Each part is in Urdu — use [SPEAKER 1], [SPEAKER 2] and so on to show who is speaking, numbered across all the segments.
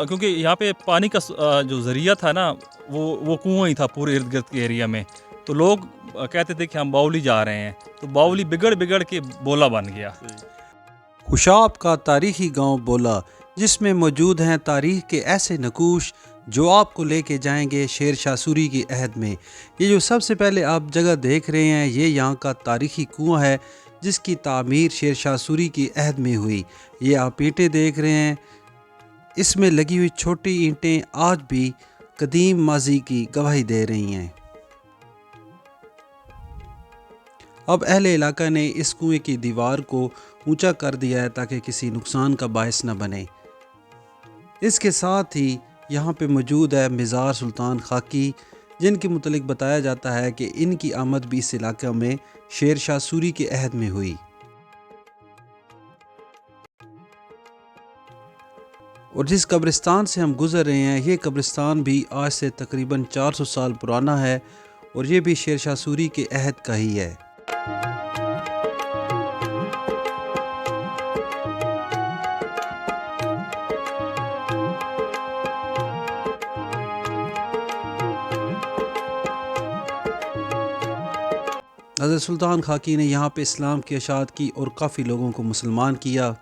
[SPEAKER 1] کیونکہ یہاں پہ پانی کا جو ذریعہ تھا نا وہ کنواں ہی تھا پورے ارد گرد کے ایریا میں، تو لوگ کہتے تھے کہ ہم باولی جا رہے ہیں، تو باولی بگڑ کے بولا بن گیا۔
[SPEAKER 2] خوشاب کا تاریخی گاؤں بولا، جس میں موجود ہیں تاریخ کے ایسے نقوش جو آپ کو لے کے جائیں گے شیر شاہ سوری کی عہد میں۔ یہ جو سب سے پہلے آپ جگہ دیکھ رہے ہیں یہ یہاں کا تاریخی کنواں ہے جس کی تعمیر شیر شاہ سوری کی عہد میں ہوئی۔ یہ آپ اینٹیں دیکھ رہے ہیں، اس میں لگی ہوئی چھوٹی اینٹیں آج بھی قدیم ماضی کی گواہی دے رہی ہیں۔ اب اہل علاقہ نے اس کنویں کی دیوار کو اونچا کر دیا ہے تاکہ کسی نقصان کا باعث نہ بنے۔ اس کے ساتھ ہی یہاں پہ موجود ہے مزار سلطان خاکی، جن کے متعلق بتایا جاتا ہے کہ ان کی آمد بھی اس علاقہ میں شیر شاہ سوری کے عہد میں ہوئی۔ اور جس قبرستان سے ہم گزر رہے ہیں یہ قبرستان بھی آج سے تقریباً 400 سال پرانا ہے، اور یہ بھی شیر شاہ سوری کے عہد کا ہی ہے۔ حضرت سلطان خاکی نے یہاں پہ اسلام کی اشاعت کی اور کافی لوگوں کو مسلمان کیا۔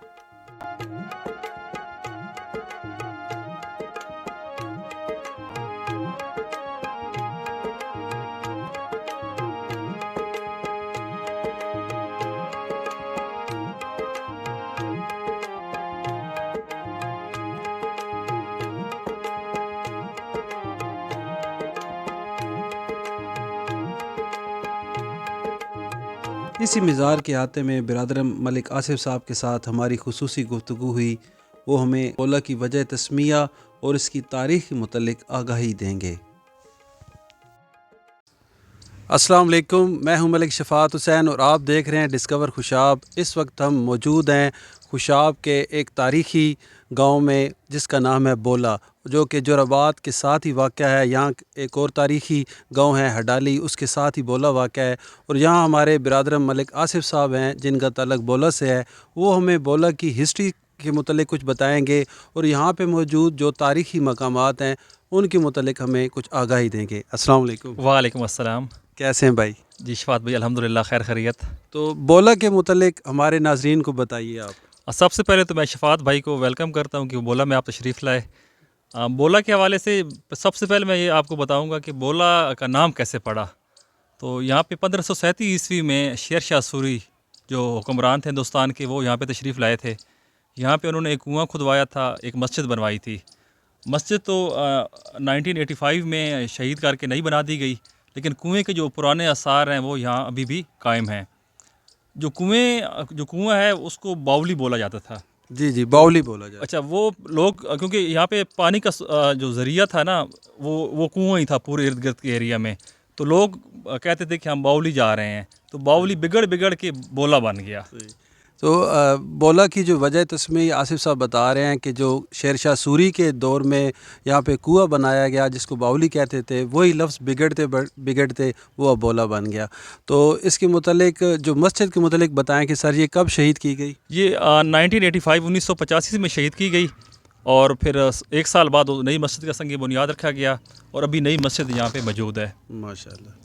[SPEAKER 2] اسی مزار کے احاطے میں برادر ملک آصف صاحب کے ساتھ ہماری خصوصی گفتگو ہوئی، وہ ہمیں بولا کی وجہ تسمیہ اور اس کی تاریخ کے متعلق آگاہی دیں گے۔ السلام علیکم، میں ہوں ملک شفاعت حسین اور آپ دیکھ رہے ہیں ڈسکور خوشاب۔ اس وقت ہم موجود ہیں خوشاب کے ایک تاریخی گاؤں میں جس کا نام ہے بولا، جو کہ جوراباد کے ساتھ ہی واقع ہے۔ یہاں ایک اور تاریخی گاؤں ہے ہڈالی، اس کے ساتھ ہی بولا واقع ہے، اور یہاں ہمارے برادر ملک آصف صاحب ہیں جن کا تعلق بولا سے ہے، وہ ہمیں بولا کی ہسٹری کے متعلق کچھ بتائیں گے، اور یہاں پہ موجود جو تاریخی مقامات ہیں ان کے متعلق ہمیں کچھ آگاہی دیں گے۔ السلام علیکم۔
[SPEAKER 1] وعلیکم السلام۔
[SPEAKER 2] کیسے ہیں بھائی؟
[SPEAKER 1] جی شفاعت بھائی الحمدللہ خیر خیریت۔
[SPEAKER 2] تو بولا کے متعلق ہمارے ناظرین کو بتائیے آپ۔
[SPEAKER 1] سب سے پہلے تو میں شفاعت بھائی کو ویلکم کرتا ہوں کہ بولا میں آپ تشریف لائے۔ بولا کے حوالے سے سب سے پہلے میں یہ آپ کو بتاؤں گا کہ بولا کا نام کیسے پڑا۔ تو یہاں پہ 1537 عیسوی میں شیر شاہ سوری جو حکمران تھے ہندوستان کے، وہ یہاں پہ تشریف لائے تھے۔ یہاں پہ انہوں نے ایک کنواں کھدوایا تھا، ایک مسجد بنوائی تھی۔ مسجد تو 1985 میں شہید کر کے نہیں بنا دی گئی، لیکن کنویں کے جو پرانے آثار ہیں وہ یہاں ابھی بھی قائم ہیں۔ جو کنواں ہے اس کو باولی بولا جاتا تھا۔
[SPEAKER 2] جی باولی بولا جاتا۔
[SPEAKER 1] اچھا، وہ لوگ کیونکہ یہاں پہ پانی کا جو ذریعہ تھا نا وہ کنواں ہی تھا پورے ارد گرد کے ایریا میں، تو لوگ کہتے تھے کہ ہم باولی جا رہے ہیں، تو باولی بگڑ کے بولا بن گیا۔
[SPEAKER 2] تو بولا کی جو وجہ تسمیہ آصف صاحب بتا رہے ہیں کہ جو شیر شاہ سوری کے دور میں یہاں پہ کنواں بنایا گیا جس کو باولی کہتے تھے، وہی لفظ بگڑتے وہ اب بولا بن گیا۔ تو اس کے متعلق جو مسجد کے متعلق بتائیں کہ سر یہ کب شہید کی گئی؟
[SPEAKER 1] یہ 1985 میں شہید کی گئی، اور پھر ایک سال بعد نئی مسجد کا سنگ بنیاد رکھا گیا، اور ابھی نئی مسجد یہاں پہ موجود ہے۔
[SPEAKER 2] ماشاءاللہ۔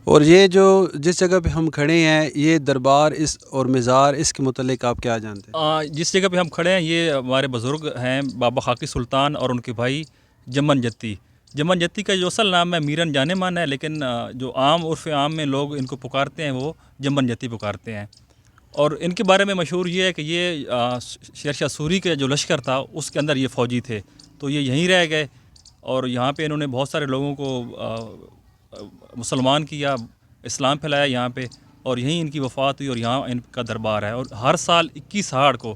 [SPEAKER 2] اور یہ جو جس جگہ پہ ہم کھڑے ہیں یہ دربار اور مزار، اس کے متعلق آپ کیا جانتے ہیں؟
[SPEAKER 1] جس جگہ پہ ہم کھڑے ہیں یہ ہمارے بزرگ ہیں بابا خاکی سلطان اور ان کے بھائی جمن جتی۔ جمن جتی کا جو اصل نام ہے میرن جانے مان ہے، لیکن جو عام عرف عام میں لوگ ان کو پکارتے ہیں وہ جمن جتی پکارتے ہیں۔ اور ان کے بارے میں مشہور یہ ہے کہ یہ شیر شاہ سوری کا جو لشکر تھا اس کے اندر یہ فوجی تھے، تو یہ یہیں رہ گئے، اور یہاں پہ انہوں نے بہت سارے لوگوں کو مسلمان کیا، اسلام پھیلایا یہاں پہ، اور یہیں ان کی وفات ہوئی، اور یہاں ان کا دربار ہے، اور ہر سال 21 ہاڑ کو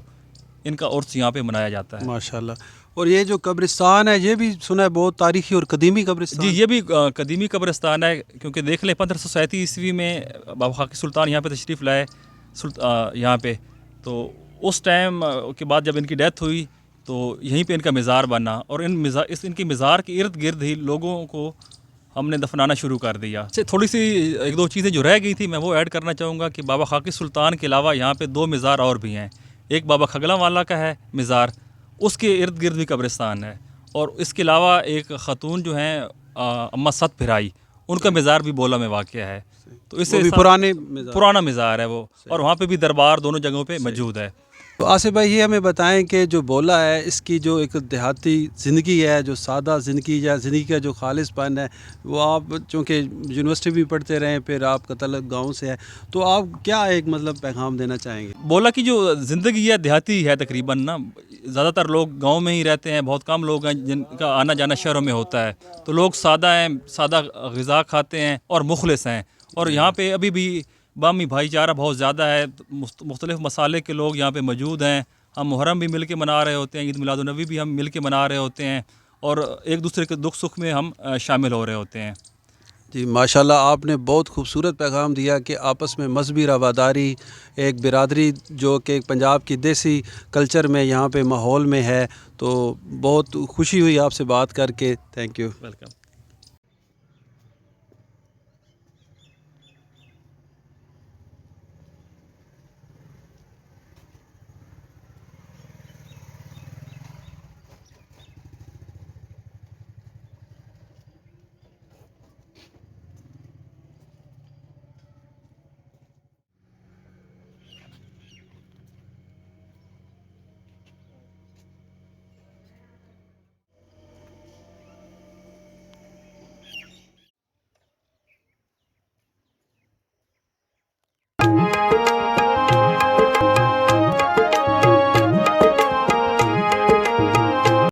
[SPEAKER 1] ان کا عرس یہاں پہ منایا جاتا ہے۔
[SPEAKER 2] ماشاءاللہ۔ اور یہ جو قبرستان ہے یہ بھی سنا ہے بہت تاریخی اور قدیمی قبرستان؟
[SPEAKER 1] جی یہ بھی قدیمی قبرستان ہے، کیونکہ دیکھ لیں 1537 عیسوی میں بابا خاکی سلطان یہاں پہ تشریف لائے یہاں پہ، تو اس ٹائم کے بعد جب ان کی ڈیتھ ہوئی تو یہیں پہ ان کا مزار بنا، اور ان کے مزار کے ارد گرد ہی لوگوں کو ہم نے دفنانا شروع کر دیا۔ تھوڑی سی ایک دو چیزیں جو رہ گئی تھی میں وہ ایڈ کرنا چاہوں گا کہ بابا خاکی سلطان کے علاوہ یہاں پہ 2 مزار اور بھی ہیں۔ ایک بابا کھگلا والا کا ہے مزار، اس کے ارد گرد بھی قبرستان ہے، اور اس کے علاوہ ایک خاتون جو ہیں اما ست پھرائی، ان کا مزار بھی بولا میں واقع ہے. تو اس
[SPEAKER 2] وہ بھی
[SPEAKER 1] سے پرانا مزار ہے وہ، اور وہاں پہ بھی دربار دونوں جگہوں پہ موجود ہے.
[SPEAKER 2] تو آصف بھائی یہ ہمیں بتائیں کہ جو بولا ہے اس کی جو ایک دیہاتی زندگی ہے، جو سادہ زندگی یا زندگی کا جو خالص پن ہے، وہ آپ چونکہ یونیورسٹی بھی پڑھتے رہے، پھر آپ کا تعلق گاؤں سے ہے، تو آپ کیا ایک مطلب پیغام دینا چاہیں گے؟
[SPEAKER 1] بولا کی جو زندگی ہے دیہاتی ہے تقریباً نا. زیادہ تر لوگ گاؤں میں ہی رہتے ہیں، بہت کم لوگ ہیں جن کا آنا جانا شہروں میں ہوتا ہے. تو لوگ سادہ ہیں، سادہ غذا کھاتے ہیں اور مخلص ہیں. اور یہاں پہ ابھی بھی باہمی بھائی چارہ بہت زیادہ ہے. مختلف مسالے کے لوگ یہاں پہ موجود ہیں. ہم محرم بھی مل کے منا رہے ہوتے ہیں، عید میلاد النبی بھی ہم مل کے منا رہے ہوتے ہیں، اور ایک دوسرے کے دکھ سکھ میں ہم شامل ہو رہے ہوتے ہیں.
[SPEAKER 2] جی ماشاءاللہ، آپ نے بہت خوبصورت پیغام دیا کہ آپس میں مذہبی رواداری، ایک برادری جو کہ پنجاب کی دیسی کلچر میں یہاں پہ ماحول میں ہے. تو بہت خوشی ہوئی آپ سے بات کر کے. Thank you.
[SPEAKER 1] ویلکم.